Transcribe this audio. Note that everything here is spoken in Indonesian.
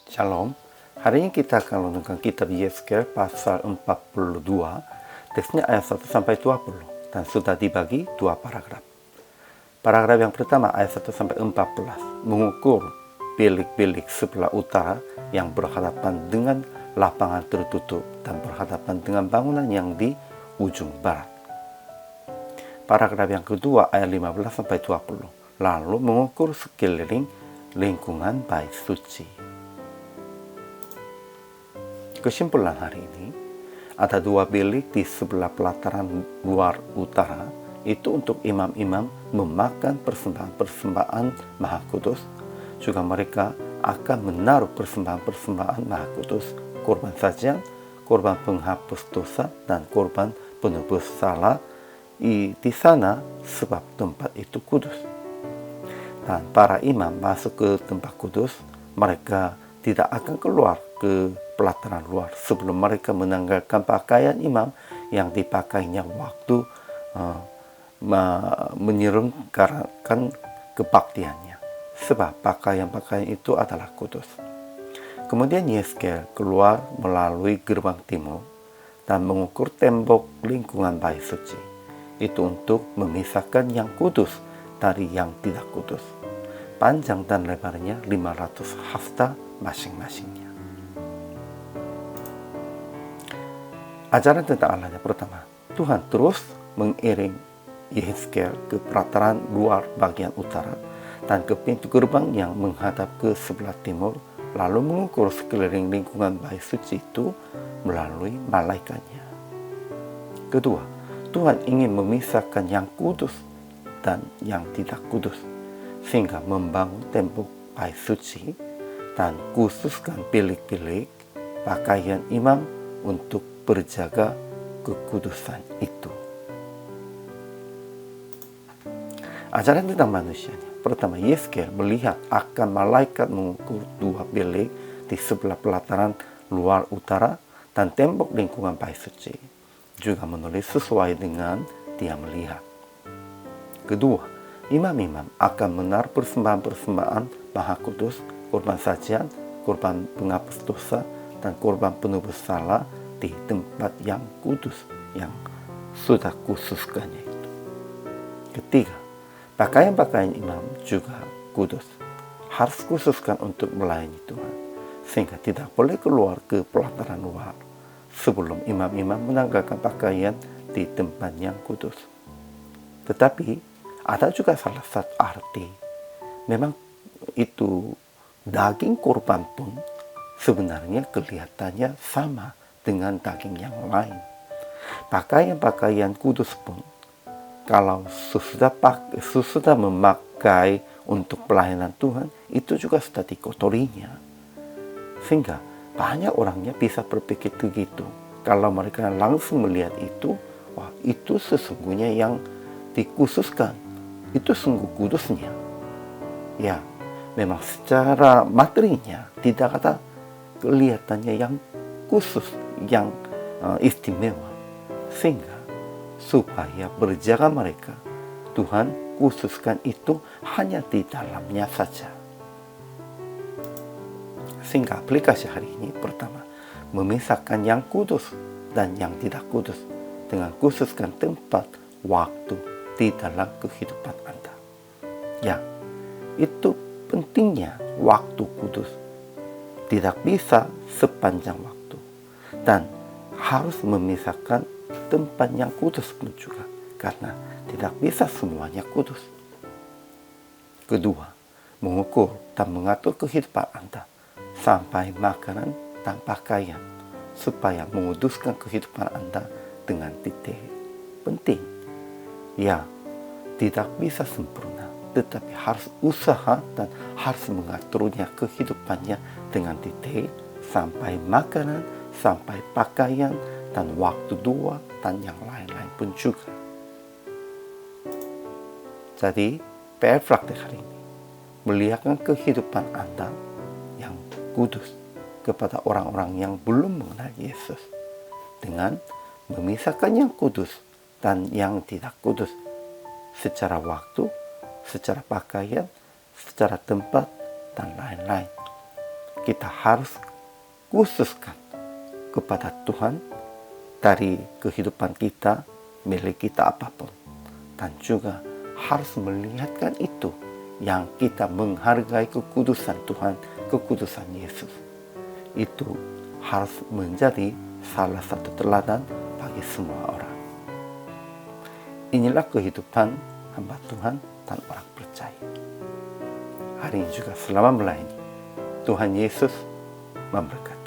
Shalom, hari ini kita akan merenungkan kitab Yeskel pasal 42, teksnya ayat 1 sampai 20, dan sudah dibagi dua paragraf. Paragraf yang pertama ayat 1 sampai 14 mengukur bilik-bilik sebelah utara yang berhadapan dengan lapangan tertutup dan berhadapan dengan bangunan yang di ujung barat. Paragraf yang kedua ayat 15 sampai 20 lalu mengukur sekeliling lingkungan bait suci. Kesimpulan hari ini, ada dua bilik di sebelah pelataran luar utara, itu untuk imam-imam memakan persembahan-persembahan Maha Kudus. Juga mereka akan menaruh persembahan-persembahan Maha Kudus, korban sajian, korban penghapus dosa, dan korban penebus salah di sana sebab tempat itu kudus. Dan para imam masuk ke tempat kudus, mereka tidak akan keluar ke pelataran luar sebelum mereka menanggalkan pakaian imam yang dipakainya waktu menyelenggarakan kebaktiannya, sebab pakaian-pakaian itu adalah kudus. Kemudian Yeskel keluar melalui gerbang timur dan mengukur tembok lingkungan bait suci, itu untuk memisahkan yang kudus dari yang tidak kudus. Panjang dan lebarnya 500 hasta masing-masingnya. Ajaran tentang Allah yang pertama, Tuhan terus mengiring Yeskel ke pelataran luar bagian utara dan ke pintu gerbang yang menghadap ke sebelah timur, lalu mengukur sekeliling lingkungan bait suci itu melalui malaikatnya. Kedua, Tuhan ingin memisahkan yang kudus dan yang tidak kudus, sehingga membangun tembok bait suci dan khususkan bilik-bilik pakaian imam untuk berjaga kekudusan itu. Ajaran tentang manusianya. Pertama, Yeskel melihat akan malaikat mengukur dua bilik di sebelah pelataran luar utara dan tembok lingkungan bait suci. Juga menulis sesuai dengan dia melihat. Kedua, imam-imam akan menaruh persembahan-persembahan Maha Kudus, korban sajian, korban penghapus dosa, dan korban penebus salah di tempat yang kudus yang sudah khususkannya itu. Ketiga, pakaian-pakaian imam juga kudus, harus khususkan untuk melayani Tuhan, sehingga tidak boleh keluar ke pelataran luar sebelum imam-imam menanggalkan pakaian di tempat yang kudus. Tetapi ada juga salah satu arti, memang itu daging korban pun sebenarnya kelihatannya sama dengan daging yang lain. Pakaian-pakaian kudus pun, kalau sesudah memakai untuk pelayanan Tuhan, itu juga sudah dikotorinya. Sehingga banyak orangnya bisa berpikir begitu. Kalau mereka langsung melihat itu, wah itu sesungguhnya yang dikhususkan. Itu sungguh kudusnya. Ya, memang secara materinya tidak ada kelihatannya yang khusus, yang istimewa. Sehingga supaya berjaga mereka, Tuhan khususkan itu hanya di dalamnya saja. Sehingga aplikasi hari ini pertama, memisahkan yang kudus dan yang tidak kudus dengan khususkan tempat, waktu di dalam kehidupan Anda. Ya, itu pentingnya waktu kudus. Tidak bisa sepanjang waktu. Dan harus memisahkan tempat yang kudus pun juga, karena tidak bisa semuanya kudus. Kedua, mengukur dan mengatur kehidupan Anda sampai makanan dan pakaian, supaya menguduskan kehidupan Anda dengan titik penting. Ya, tidak bisa sempurna, tetapi harus usaha dan harus mengaturnya kehidupannya dengan titik sampai makanan, sampai pakaian, dan waktu dua, dan yang lain-lain pun juga. Jadi, PR praktek hari ini, melihatkan kehidupan Anda yang kudus kepada orang-orang yang belum mengenal Yesus, dengan memisahkan yang kudus dan yang tidak kudus secara waktu, secara pakaian, secara tempat, dan lain-lain. kita harus khususkan kepada Tuhan dari kehidupan kita, milik kita apapun. Dan juga harus melihatkan itu yang kita menghargai kekudusan Tuhan, kekudusan Yesus. Itu harus menjadi salah satu teladan bagi semua orang. Inilah kehidupan hamba Tuhan dan orang percaya. Hari ini juga selama melayani, Tuhan Yesus memberkati.